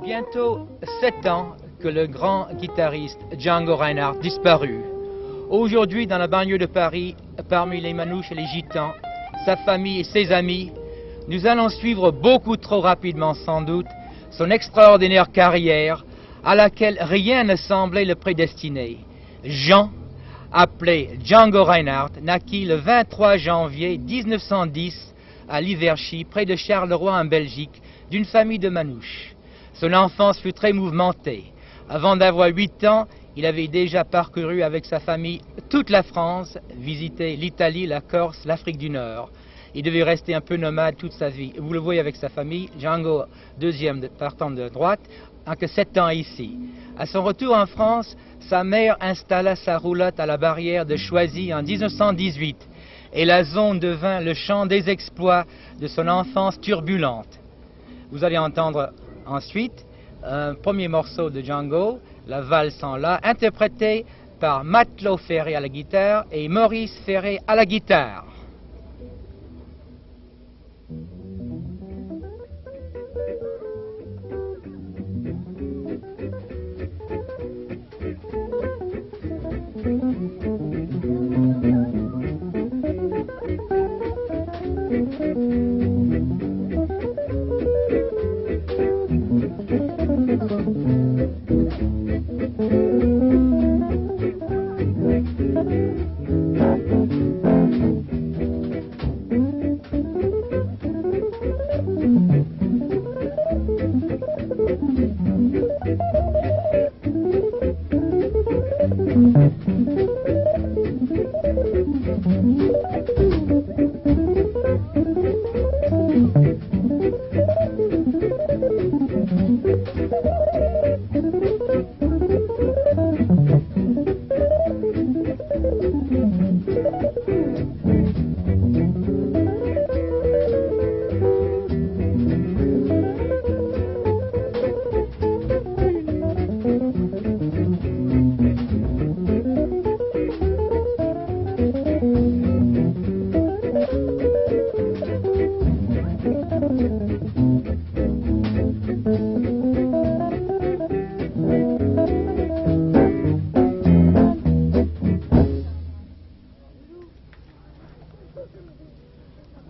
Bientôt 7 ans que le grand guitariste Django Reinhardt disparut. Aujourd'hui, dans la banlieue de Paris, parmi les manouches et les gitans, sa famille et ses amis, nous allons suivre beaucoup trop rapidement sans doute son extraordinaire carrière à laquelle rien ne semblait le prédestiner. Jean, appelé Django Reinhardt, naquit le 23 janvier 1910 à Liverchy, près de Charleroi en Belgique, d'une famille de manouches. Son enfance fut très mouvementée. Avant d'avoir 8 ans, il avait déjà parcouru avec sa famille toute la France, visité l'Italie, la Corse, l'Afrique du Nord. Il devait rester un peu nomade toute sa vie. Vous le voyez avec sa famille, Django, deuxième partant de droite, n'a que 7 ans ici. À son retour en France, sa mère installa sa roulotte à la barrière de Choisy en 1918 et la zone devint le champ des exploits de son enfance turbulente. Vous allez entendre ensuite un premier morceau de Django, la valse en la, interprété par Matelot Ferré à la guitare et Maurice Ferré à la guitare.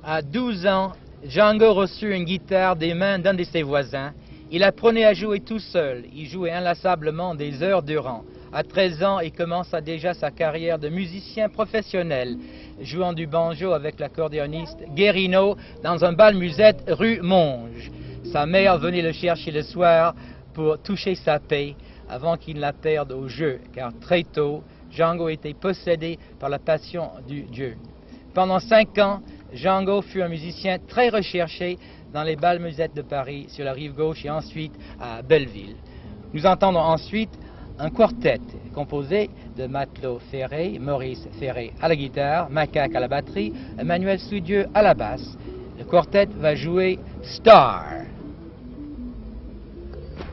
À 12 ans, Django reçut une guitare des mains d'un de ses voisins. Il apprenait à jouer tout seul. Il jouait inlassablement des heures durant. À 13 ans, il commença déjà sa carrière de musicien professionnel, jouant du banjo avec l'accordéoniste Guérino dans un bal-musette rue Monge. Sa mère venait le chercher le soir pour toucher sa paie avant qu'il ne la perde au jeu, car très tôt, Django était possédé par la passion du jeu. Pendant 5 ans, Django fut un musicien très recherché dans les bals-musettes de Paris, sur la rive gauche et ensuite à Belleville. Nous entendons ensuite un quartet composé de Matelot Ferré, Maurice Ferré à la guitare, Macaque à la batterie, Emmanuel Studieux à la basse. Le quartet va jouer Star.